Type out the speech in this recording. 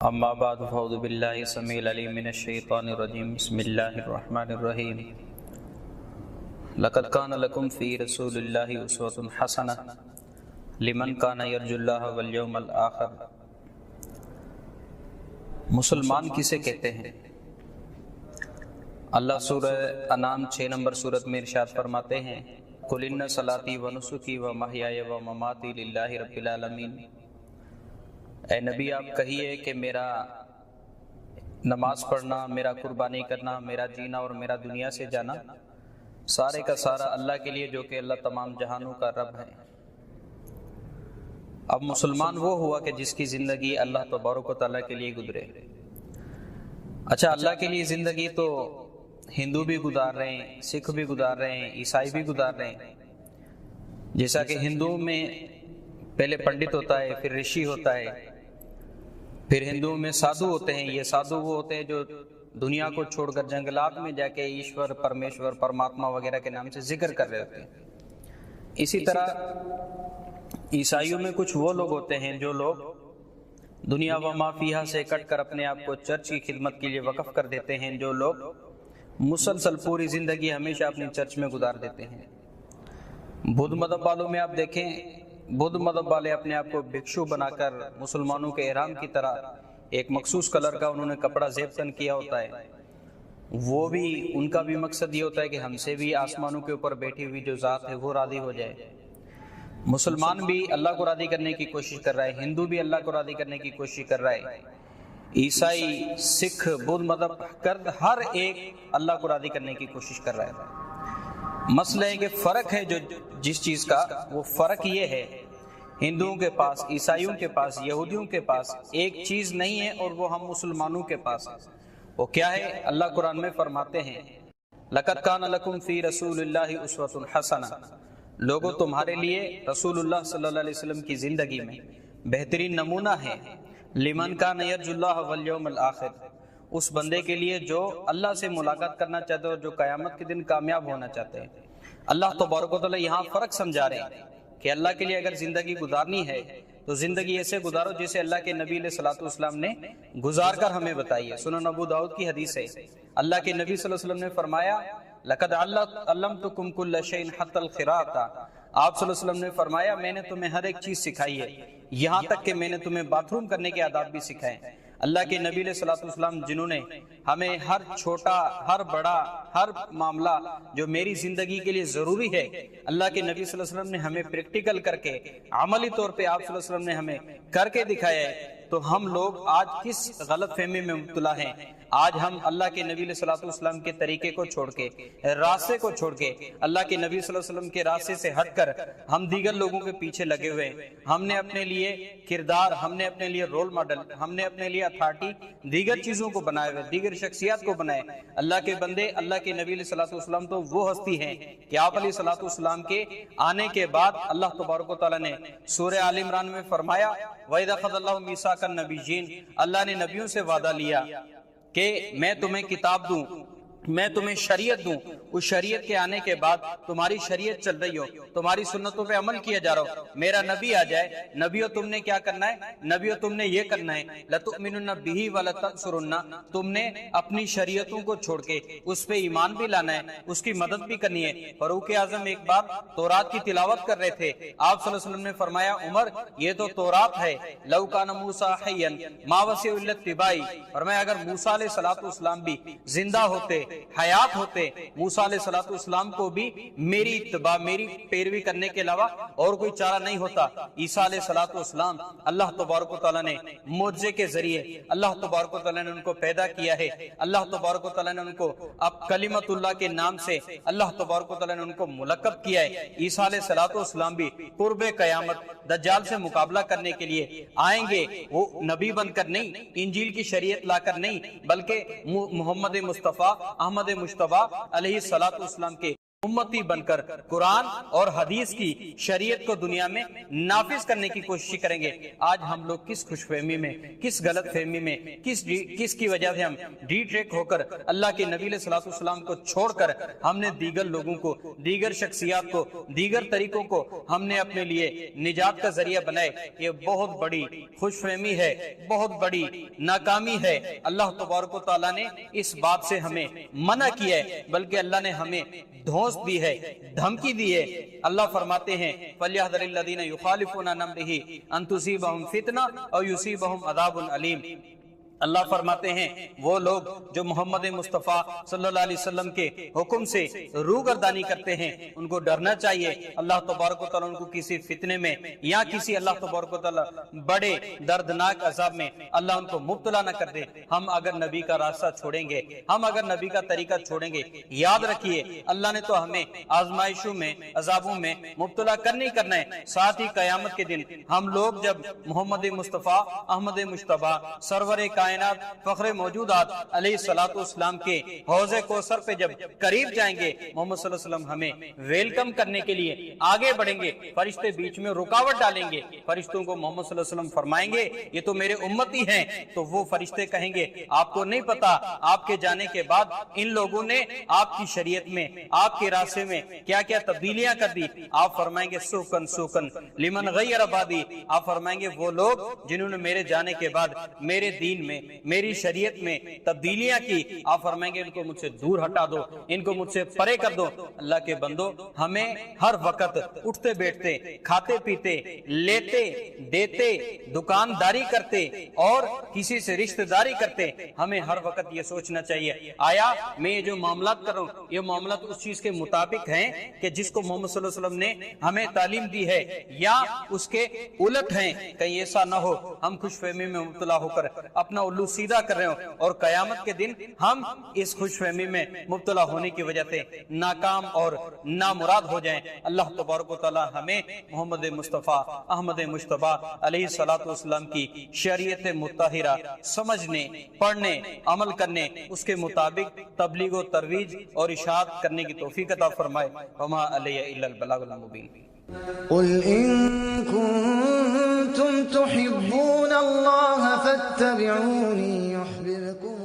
اما بعد فاعوذ باللہ السمیع العلیم من الشیطان الرجیم بسم اللہ الرحمن الرحیم لقد کان لکم فی رسول اللہ اسوۃ حسنہ لمن کان یرجو اللہ والیوم الآخر۔ مسلمان کسے کہتے ہیں؟ اللہ سورہ انعام 6 نمبر سورت میں ارشاد فرماتے ہیں قل ان صلاتی و نسکی و محیای و مماتی للہ رب العالمین۔ اے نبی آپ کہیے کہ میرا نماز پڑھنا، میرا قربانی کرنا، میرا جینا اور میرا دنیا سے جانا سارے کا سارا اللہ کے لیے جو کہ اللہ تمام جہانوں کا رب ہے۔ اب مسلمان وہ ہوا کہ جس کی زندگی اللہ تبارک و تعالیٰ کے لیے گزرے۔ اچھا، اللہ کے لیے زندگی تو ہندو بھی گزار رہے ہیں، سکھ بھی گزار رہے ہیں، عیسائی بھی گزار رہے ہیں۔ جیسا کہ ہندوؤں میں پہلے پنڈت ہوتا ہے، پھر رشی ہوتا ہے، پھر ہندوؤں میں سادھو ہوتے ہیں۔ یہ سادھو وہ ہوتے ہیں جو دنیا کو چھوڑ کر جنگلات میں جا کے ایشور، پرمیشور، پرماتما وغیرہ کے نام سے ذکر کر رہے ہوتے ہیں۔ اسی طرح عیسائیوں میں کچھ وہ لوگ ہوتے ہیں جو لوگ دنیا و ما فیہا سے کٹ کر اپنے آپ کو چرچ کی خدمت کے لیے وقف کر دیتے ہیں، جو لوگ مسلسل پوری زندگی ہمیشہ اپنی چرچ میں گزار دیتے ہیں۔ بدھ مذہب والوں میں آپ دیکھیں، بدھ مذہب والے اپنے آپ کو بھکشو بنا کر مسلمانوں کے احرام کی طرح ایک مخصوص کلر کا انہوں نے کپڑا زیب تن کیا ہوتا ہے۔ وہ بھی ان کا بھی مقصد یہ ہوتا ہے کہ ہم سے بھی آسمانوں کے اوپر بیٹھی ہوئی جو ذات ہے وہ راضی ہو جائے۔ مسلمان بھی اللہ کو راضی کرنے کی کوشش کر رہا ہے، ہندو بھی اللہ کو راضی کرنے کی کوشش کر رہا ہے، عیسائی، سکھ، بدھ مذہب ہر ایک اللہ کو راضی کرنے کی کوشش کر رہا ہے۔ مسئلہ ہے کہ فرق ہے جو جس چیز کا، وہ فرق یہ ہے ہندوؤں کے پاس، عیسائیوں کے پاس، یہودیوں کے پاس ایک چیز نہیں ہے اور وہ ہم مسلمانوں کے پاس ہے۔ وہ کیا ہے؟ اللہ قرآن میں فرماتے ہیں لقد کان لکم فی رسول اللہ اسوۃ حسنہ، لوگوں تمہارے لیے رسول اللہ صلی اللہ علیہ وسلم کی زندگی میں بہترین نمونہ ہے، لمن کان یرجو اللہ والیوم الآخر، اس بندے کے لیے جو اللہ سے ملاقات کرنا چاہتے اور جو قیامت کے دن کامیاب ہونا چاہتے ہیں۔ اللہ تبارک و تعالیٰ یہاں فرق سمجھا رہے ہیں کہ اللہ کے لیے اگر زندگی گزارنی ہے تو زندگی ایسے گزارو جسے اللہ کے نبی علیہ الصلوۃ والسلام نے گزار کر ہمیں بتائی ہے۔ سنن ابو داؤد کی حدیث ہے، اللہ کے نبی صلی اللہ علیہ وسلم نے فرمایا لقد علمتکم کل شیء حتی الخراۃ، آپ صلی اللہ علیہ وسلم نے فرمایا میں نے تمہیں ہر ایک چیز سکھائی ہے، یہاں تک کہ میں نے تمہیں باتھ روم کرنے کے آداب بھی سکھائے ہیں۔ اللہ کے نبی علیہ الصلوۃ والسلام جنہوں نے ہمیں ہر چھوٹا، ہر بڑا، ہر معاملہ جو میری زندگی کے لیے ضروری ہے، اللہ کے نبی صلی اللہ علیہ وسلم نے ہمیں پریکٹیکل کر کے، عملی طور پہ آپ صلی اللہ علیہ وسلم نے ہمیں کر کے دکھایا ہے۔ تو ہم لوگ آج کس غلط فہمی میں مبتلا ہیں؟ آج ہم اللہ کے نبی علیہ الصلوۃ والسلام کے طریقے کو چھوڑ کے، راستے کو چھوڑ کے، اللہ کے نبی صلی اللہ علیہ وسلم کے راستے سے ہٹ کر ہم دیگر لوگوں کے پیچھے لگے ہوئے ہیں۔ ہم نے اپنے لیے کردار، ہم نے اپنے لیے رول ماڈل، ہم نے اپنے لیے اتھارٹی دیگر چیزوں کو بنائے ہوئے، دیگر شخصیات کو بنائے۔ اللہ کے بندے، اللہ کے نبی علیہ الصلوۃ والسلام تو وہ ہستی ہیں کہ آپ علیہ الصلوۃ والسلام کے آنے کے بعد اللہ تبارک و تعالیٰ نے سورہ آل عمران میں فرمایا وَإِذَا أَخَذَ اللَّهُ مِيثَاقَ النَّبِيِّينَ، اللہ نے نبیوں سے وعدہ لیا کہ میں تمہیں کتاب دوں، میں تمہیں شریعت دوں، اس شریعت کے آنے کے بعد تمہاری شریعت چل رہی ہو، تمہاری سنتوں پہ عمل کیا جا رہا ہو، میرا نبی آ جائے، نبیوں تم نے کیا کرنا ہے؟ نبیوں تم نے یہ کرنا ہے لَتُؤْمِنُنَّ بِهِ وَلَتَنْصُرُنَّ، تم نے اپنی شریعتوں کو چھوڑ کے اس پہ ایمان بھی لانا ہے، اس کی مدد بھی کرنی ہے۔ فاروق اعظم ایک بار تورات کی تلاوت کر رہے تھے، آپ صلی اللہ علیہ وسلم نے فرمایا عمر یہ تو تورات ہے، لَوْ كَانَ مُوسَىٰ حَيًّا مَا وَسِعَهُ إِلَّا اتِّبَاعِي، فرمایا اگر موسیٰ علیہ الصلوۃ والسلام بھی زندہ ہوتے، حیات ہوتے، موسیٰ علیہ الصلوۃ والسلام کو بھی میری اتباع، میری پیروی کرنے کے علاوہ اور کوئی چارہ نہیں ہوتا۔ عیسیٰ علیہ الصلوۃ والسلام اللہ تبارک و تعالیٰ نے معجزے کے ذریعے، اللہ تبارک و تعالیٰ نے ان کو پیدا کیا ہے، اللہ تبارک و تعالیٰ نے ان کو اب کلمت اللہ کے نام سے اللہ تبارک و تعالیٰ نے ان کو ملقب کیا ہے۔ عیسیٰ علیہ الصلوۃ والسلام بھی قرب قیامت دجال سے مقابلہ کرنے کے لیے آئیں گے، وہ نبی بن کر نہیں، انجیل کی شریعت لا کر نہیں، بلکہ محمد مصطفیٰ، احمد مجتبیٰ علیہ الصلوۃ والسلام کے امتی بن کر قرآن اور حدیث کی شریعت کو دنیا میں نافذ کرنے کی کوشش کریں گے۔ آج ہم لوگ کس خوش فہمی میں، کس غلط فہمی میں، کس کی وجہ سے ہم ڈی ٹریک ہو کر اللہ کے نبی علیہ الصلوۃ والسلام کو چھوڑ کر ہم نے دیگر لوگوں کو، دیگر شخصیات کو، دیگر طریقوں کو ہم نے اپنے لیے نجات کا ذریعہ بنائے۔ یہ بہت بڑی خوش فہمی ہے، بہت بڑی ناکامی ہے۔ اللہ تبارک و تعالیٰ نے اس بات سے ہمیں منع کیا ہے، بلکہ اللہ نے ہمیں دھونس دی ہے، دھمکی دی ہے۔ اللہ فرماتے ہیں فَلْيَحْذَرِ الَّذِينَ يُخَالِفُونَ عَنْ أَمْرِهِ أَن تُصِيبَهُمْ فِتْنَةٌ أَوْ يُصِيبَهُمْ عَذَابٌ أَلِيمٌ۔ اللہ فرماتے ہیں وہ لوگ جو محمد مصطفیٰ صلی اللہ علیہ وسلم کے حکم سے روگردانی کرتے ہیں، ان کو ڈرنا چاہیے اللہ تبارک و تعالیٰ ان کو کسی فتنے میں یا کسی اللہ تبارک و تعالیٰ بڑے دردناک عذاب میں اللہ ان کو مبتلا نہ کر دے۔ ہم اگر نبی کا راستہ چھوڑیں گے، ہم اگر نبی کا طریقہ چھوڑیں گے، یاد رکھیے اللہ نے تو ہمیں آزمائشوں میں، عذابوں میں مبتلا کرنے ہی کرنا ہے۔ ساتھ ہی قیامت کے دن ہم لوگ جب محمد مصطفیٰ احمد مجتبی سرور کائنات فخر موجودات علیہ الصلوۃ والسلام کے حوض کوثر پہ جب قریب جائیں گے، محمد صلی اللہ علیہ وسلم ہمیں ویلکم کرنے کے لیے آگے بڑھیں گے، فرشتے بیچ میں رکاوٹ ڈالیں گے، فرشتوں کو محمد صلی اللہ علیہ وسلم فرمائیں گے یہ تو میرے امتی ہیں، تو وہ فرشتے کہیں گے آپ کو نہیں پتا آپ کے جانے کے بعد ان لوگوں نے آپ کی شریعت میں، آپ کے راستے میں کیا کیا تبدیلیاں کر دی۔ آپ فرمائیں گے سوکن سوکن لمن غیر بادی، آپ فرمائیں گے وہ لوگ جنہوں نے میرے جانے کے بعد میرے دین میں، میری شریعت میں تبدیلیاں کی، آپ فرمائیں گے ان کو مجھ سے دور ہٹا دو، ان کو مجھ سے پرے کر دو۔ اللہ کے بندو، ہمیں ہر وقت اٹھتے بیٹھتے، کھاتے پیتے، لیتے دیتے، دکانداری کرتے اور کسی سے رشتہ داری کرتے، ہمیں ہر وقت یہ سوچنا چاہیے آیا میں یہ جو معاملات کر رہا ہوں یہ معاملات اس چیز کے مطابق ہیں کہ جس کو محمد صلی اللہ علیہ وسلم نے ہمیں تعلیم دی ہے، یا اس کے الٹ ہیں؟ کہیں ایسا نہ ہو ہم خوش فہمی میں مبتلا ہو کر اپنا الو سیدھا کر رہے ہوں اور قیامت کے دن ہم اس خوش فہمی میں مبتلا ہونے کی وجہ سے ناکام اور نامراد ہو جائیں۔ اللہ تبارک و تعالی ہمیں محمد مصطفیٰ احمد مجتبی علیہ الصلوۃ والسلام کی شریعت مطہرہ سمجھنے، پڑھنے، عمل کرنے، اس کے مطابق تبلیغ و ترویج اور اشاعت کرنے کی توفیق عطا فرمائے۔ وما علیہ الا البلاغ المبین۔ قل إن كنتم تحبون الله فاتبعوني يحببكم